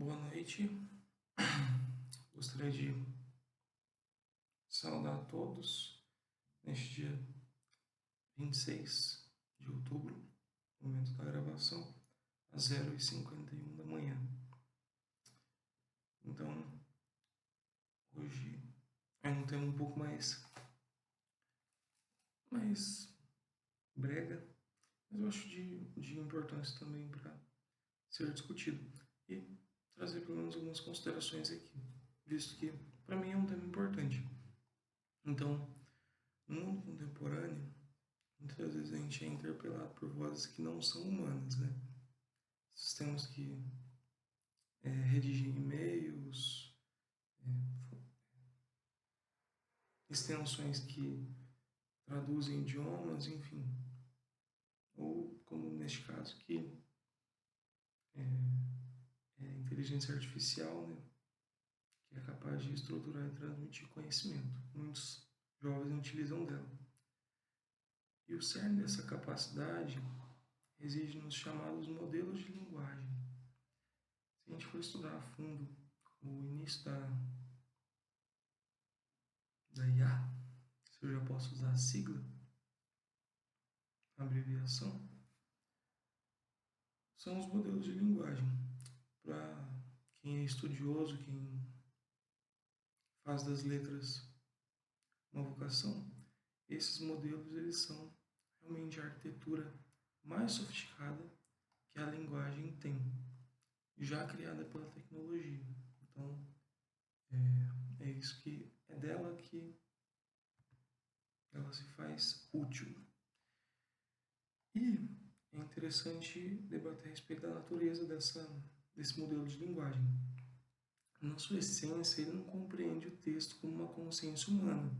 Boa noite. Gostaria de saudar a todos neste dia 26 de outubro, no momento da gravação, às 0h51 da manhã. Então, hoje é um tema um pouco mais brega, mas eu acho de importância também para ser discutido e trazer pelo menos algumas considerações aqui, visto que para mim é um tema importante. Então, no mundo contemporâneo, muitas vezes a gente é interpelado por vozes que não são humanas, né? Sistemas que redigem e-mails, extensões que traduzem idiomas, enfim. Ou, como neste caso, que é inteligência artificial, né? Que é capaz de estruturar e transmitir conhecimento. Muitos jovens utilizam dela. E o cerne dessa capacidade reside nos chamados modelos de linguagem. Se a gente for estudar a fundo o início da IA, se eu já posso usar a sigla, a abreviação, são os modelos de linguagem. Para quem é estudioso, quem faz das letras uma vocação, esses modelos eles são realmente a arquitetura mais sofisticada que a linguagem tem, já criada pela tecnologia. Então, é isso que é dela que ela se faz útil. E é interessante debater a respeito da natureza desse modelo de linguagem. Na sua essência, ele não compreende o texto como uma consciência humana.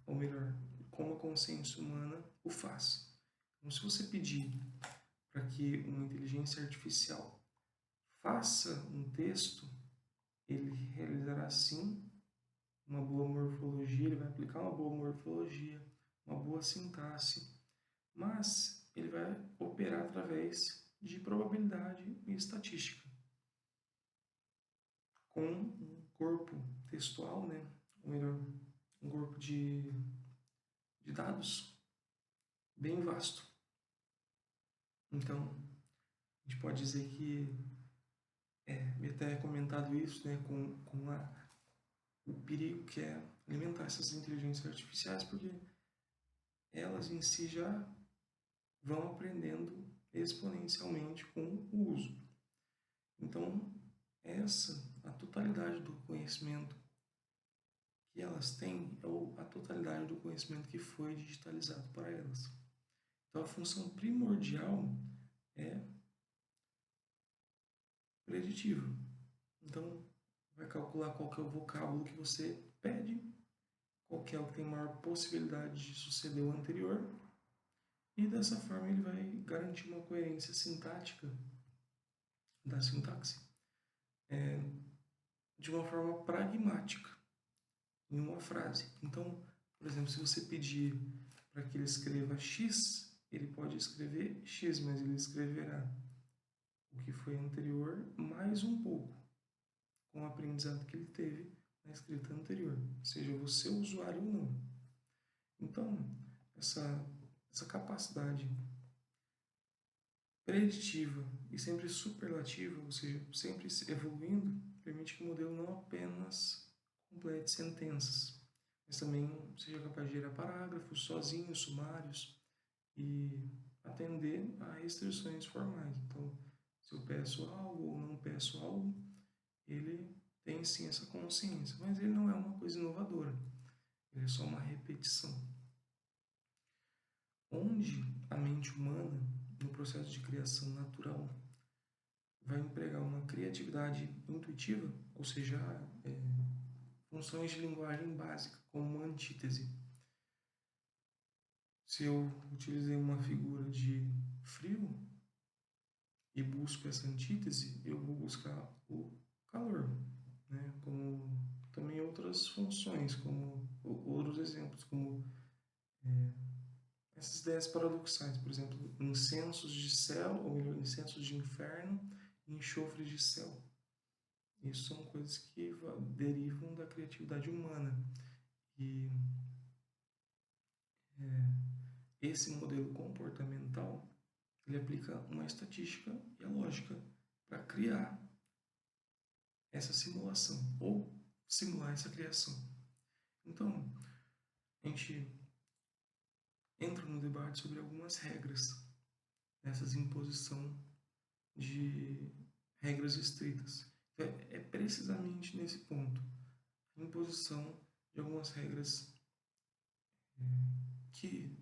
Ou melhor, como a consciência humana o faz. Então, se você pedir para que uma inteligência artificial faça um texto, ele realizará sim uma boa morfologia, ele vai aplicar uma boa morfologia, uma boa sintaxe, mas ele vai operar através de probabilidade e estatística, com um corpo textual, né? Ou melhor, um corpo de dados bem vasto. Então, a gente pode dizer que até é comentado isso, né, com o perigo que é alimentar essas inteligências artificiais, porque elas em si já vão aprendendo exponencialmente com o uso. Então, a totalidade do conhecimento que elas têm é a totalidade do conhecimento que foi digitalizado para elas. Então, a função primordial é preditiva. Então, vai calcular qual que é o vocábulo que você pede, qual que é o que tem maior possibilidade de suceder o anterior, e dessa forma ele vai garantir uma coerência sintática da sintaxe de uma forma pragmática, em uma frase. Então, por exemplo, se você pedir para que ele escreva X, ele pode escrever X, mas ele escreverá o que foi anterior mais um pouco, com o aprendizado que ele teve na escrita anterior, seja você o usuário ou não. Então, essa capacidade preditiva e sempre superlativa, ou seja, sempre evoluindo, permite que o modelo não apenas complete sentenças, mas também seja capaz de gerar parágrafos sozinhos, sumários, e atender a restrições formais. Então, se eu peço algo ou não peço algo, ele tem sim essa consciência, mas ele não é uma coisa inovadora, ele é só uma repetição. Onde a mente humana, no processo de criação natural, vai empregar uma criatividade intuitiva, ou seja, funções de linguagem básica, como uma antítese. Se eu utilizei uma figura de frio e busco essa antítese, eu vou buscar o calor, né? Como também outras funções, como outros exemplos, como essas ideias paradoxais, por exemplo, incensos de céu, ou melhor, incensos de inferno enxofre de céu. Isso são coisas que derivam da criatividade humana. E esse modelo comportamental, ele aplica uma estatística e a lógica para criar essa simulação ou simular essa criação. Então, a gente entra no debate sobre algumas regras nessas imposição de regras estritas. Então, é precisamente nesse ponto, a imposição de algumas regras que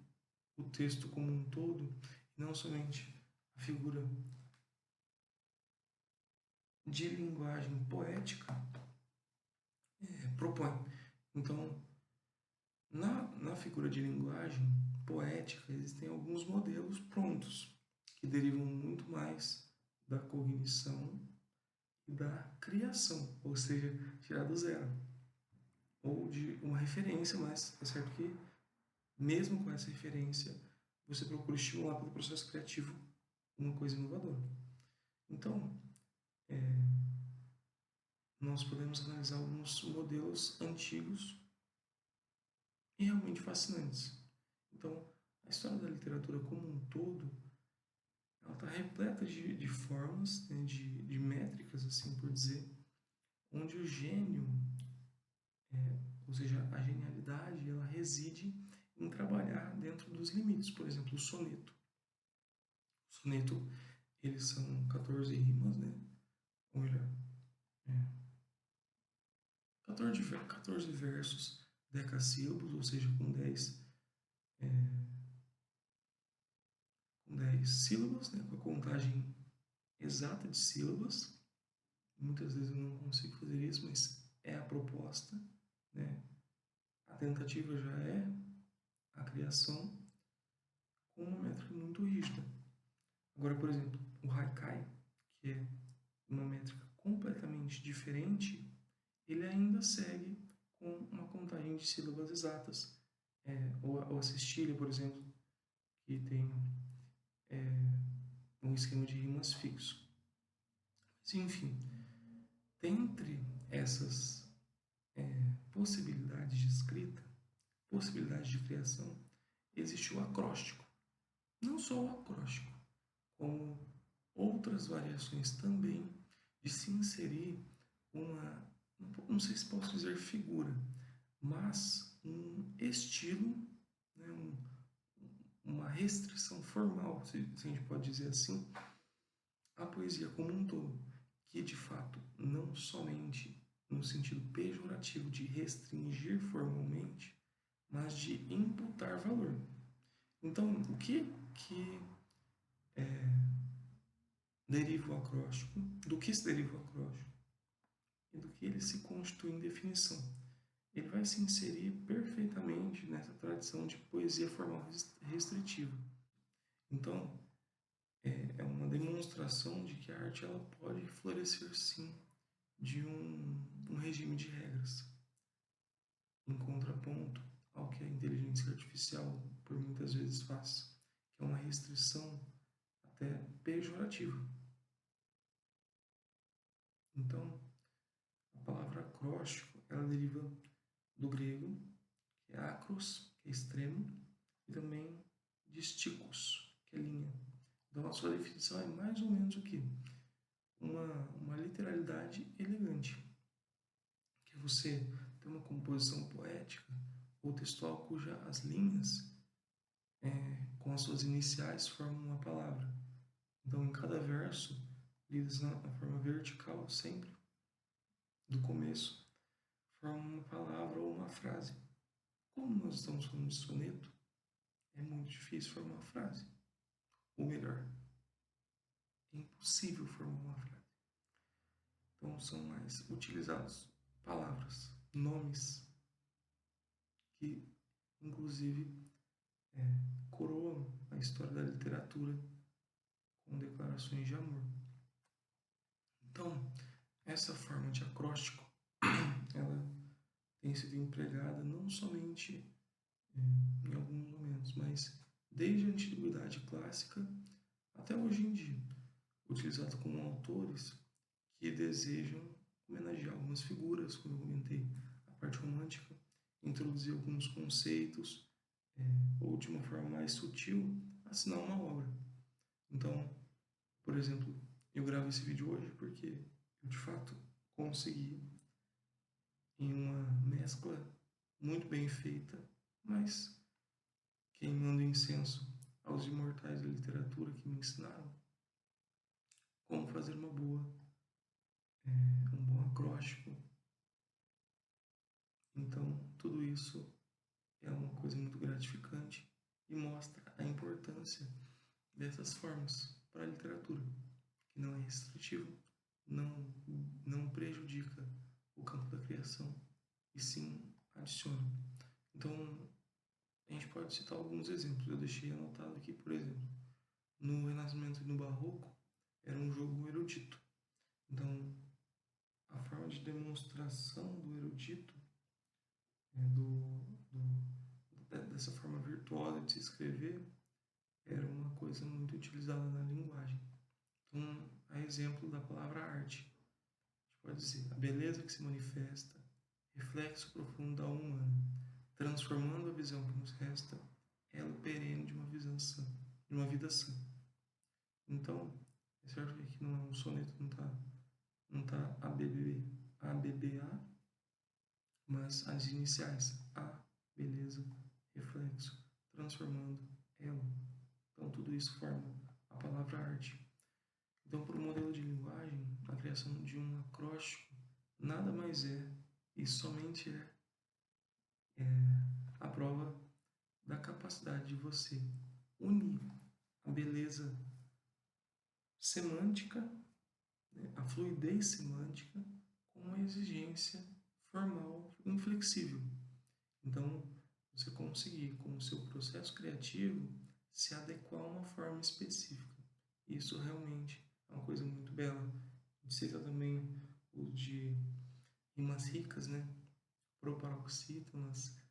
o texto como um todo, não somente a figura de linguagem poética, propõe. Então, na figura de linguagem poética, existem alguns modelos prontos, que derivam muito mais da cognição e da criação, ou seja, tirar do zero, ou de uma referência, mas é certo que, mesmo com essa referência, você procura estimular pelo processo criativo uma coisa inovadora. Então, nós podemos analisar alguns modelos antigos e realmente fascinantes. Então, a história da literatura como um todo, ela está repleta de formas, né, de métricas, assim por dizer, onde o gênio, ou seja, a genialidade, ela reside em trabalhar dentro dos limites. Por exemplo, o soneto. O soneto, eles são 14 rimas, né? Ou melhor, 14 versos decassílabos, ou seja, com 10 sílabas, né? Com a contagem exata de sílabas. Muitas vezes eu não consigo fazer isso, mas é a proposta, né? A tentativa já é a criação com uma métrica muito rígida. Agora, por exemplo, o haikai, que é uma métrica completamente diferente, ele ainda segue com uma contagem de sílabas exatas. Ou a cestilha, por exemplo, que tem um esquema de rimas fixo. Mas, enfim, dentre essas possibilidades de escrita, possibilidades de criação, existe o acróstico. Não só o acróstico, como outras variações também de se inserir uma, não sei se posso dizer figura, mas um estilo, né, uma restrição formal, se a gente pode dizer assim, à poesia como um todo, que de fato não somente no sentido pejorativo de restringir formalmente, mas de imputar valor. Então, o que deriva o acróstico, do que se deriva o acróstico e do que ele se constitui em definição? Ele vai se inserir perfeitamente nessa tradição de poesia formal restritiva. Então, é uma demonstração de que a arte ela pode florescer sim de um regime de regras, em contraponto ao que a inteligência artificial por muitas vezes faz, que é uma restrição até pejorativa. Então, a palavra acróstico, ela deriva do grego, que é acros, que é extremo, e também de stikos, que é linha. Então, a sua definição é mais ou menos o que? Uma literalidade elegante, que você tem uma composição poética ou textual cuja as linhas, com as suas iniciais, formam uma palavra. Então, em cada verso, lidas na forma vertical, sempre, do começo, formam uma palavra ou uma frase. Como nós estamos falando de soneto, é muito difícil formar uma frase. Ou melhor, é impossível formar uma frase. Então, são mais utilizados palavras, nomes, que, inclusive, coroam a história da literatura com declarações de amor. Então, essa forma de acróstico, ela tem sido empregada não somente em alguns momentos, mas desde a antiguidade clássica até hoje em dia. utilizado com autores que desejam homenagear algumas figuras, como eu comentei, a parte romântica, introduzir alguns conceitos, ou de uma forma mais sutil, assinar uma obra. Então, por exemplo, eu gravo esse vídeo hoje porque eu de fato consegui, em uma mescla muito bem feita, mas queimando incenso aos imortais da literatura que me ensinaram como fazer um bom acróstico. Então, tudo isso é uma coisa muito gratificante e mostra a importância dessas formas para a literatura, que não é restritivo, não prejudica o campo da criação, e sim adiciona. Então, a gente pode citar alguns exemplos. Eu deixei anotado aqui, por exemplo, no Renascimento e no Barroco, era um jogo erudito. Então, a forma de demonstração do erudito, dessa forma virtuosa de se escrever, era uma coisa muito utilizada na linguagem. Então, a exemplo da palavra arte, a gente pode dizer a beleza que se manifesta, reflexo profundo da alma humana, transformando a visão que nos resta, elo perene de uma visão sã, de uma vida sã. Então, é certo que aqui não é um soneto, não tá ABBA, mas as iniciais A, beleza, reflexo, transformando, elo. Então, tudo isso forma a palavra arte. Então, para o modelo de linguagem, a criação de um acróstico nada mais é e somente é a prova da capacidade de você unir a beleza semântica, né, a fluidez semântica, com uma exigência formal inflexível. Então, você conseguir, com o seu processo criativo, se adequar a uma forma específica. Isso realmente é uma coisa muito bela. A gente cita também o de rimas ricas, né? Proparoxítonas,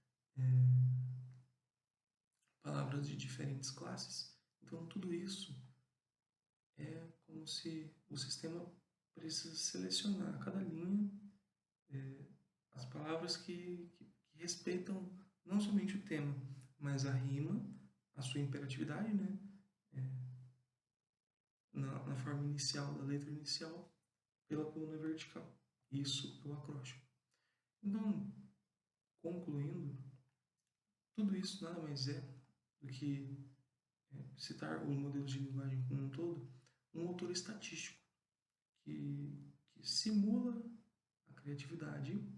palavras de diferentes classes. Então, tudo isso é como se o sistema precisa selecionar a cada linha as palavras que respeitam não somente o tema, mas a rima, a sua imperatividade, né? Na forma inicial da letra inicial, pela coluna vertical. Isso é o acróstico. Então, concluindo, tudo isso nada mais é do que citar os modelos de linguagem como um todo, um autor estatístico que simula a criatividade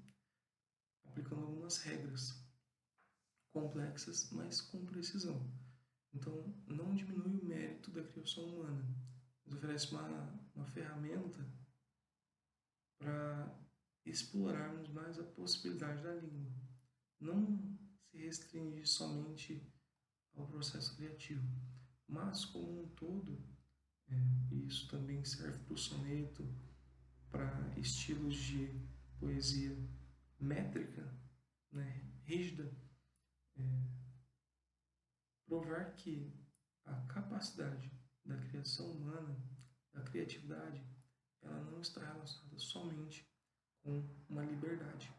aplicando algumas regras complexas, mas com precisão. Então, não diminui o mérito da criação humana, mas oferece uma ferramenta para explorarmos mais a possibilidade da língua. Não se restringir somente ao processo criativo, mas como um todo, e isso também serve para o soneto, para estilos de poesia métrica, né, rígida, provar que a capacidade da criação humana, da criatividade, ela não está relacionada somente com uma liberdade.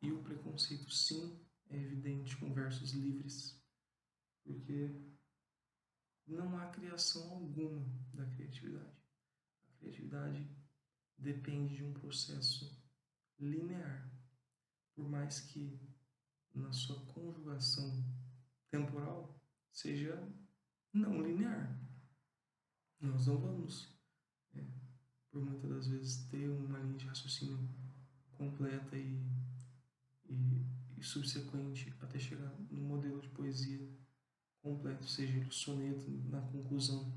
E o preconceito, sim, é evidente com versos livres, porque não há criação alguma da criatividade. A criatividade depende de um processo linear, por mais que na sua conjugação temporal seja não linear. Nós não vamos, por muitas das vezes, ter uma linha de raciocínio completa e subsequente até chegar no modelo de poesia completo, seja ele o soneto na conclusão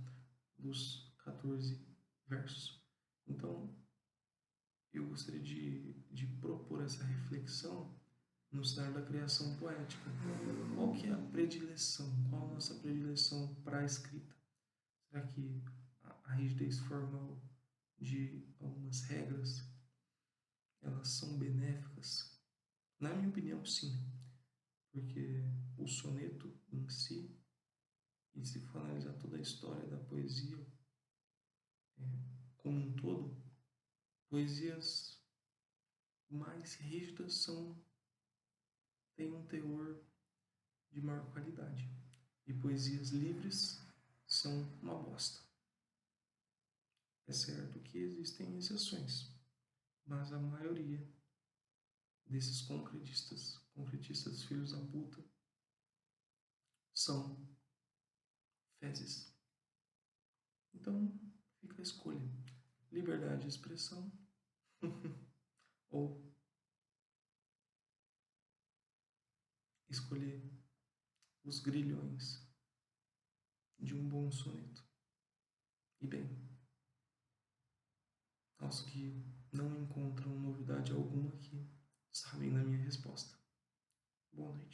dos 14 versos. Então, eu gostaria de propor essa reflexão no cenário da criação poética. Qual que é a predileção? Qual a nossa predileção para a escrita? Será que a rigidez formal de algumas regras, elas são benéficas? Na minha opinião, sim, porque o soneto em si, e se for analisar toda a história da poesia, como um todo, poesias mais rígidas têm um teor de maior qualidade. E poesias livres são uma bosta. É certo que existem exceções, mas a maioria desses concretistas filhos da puta, são fezes. Então, fica a escolha: liberdade de expressão ou escolher os grilhões de um bom soneto. E bem, aos que não encontram novidade alguma aqui, sabem da minha resposta. Boa noite.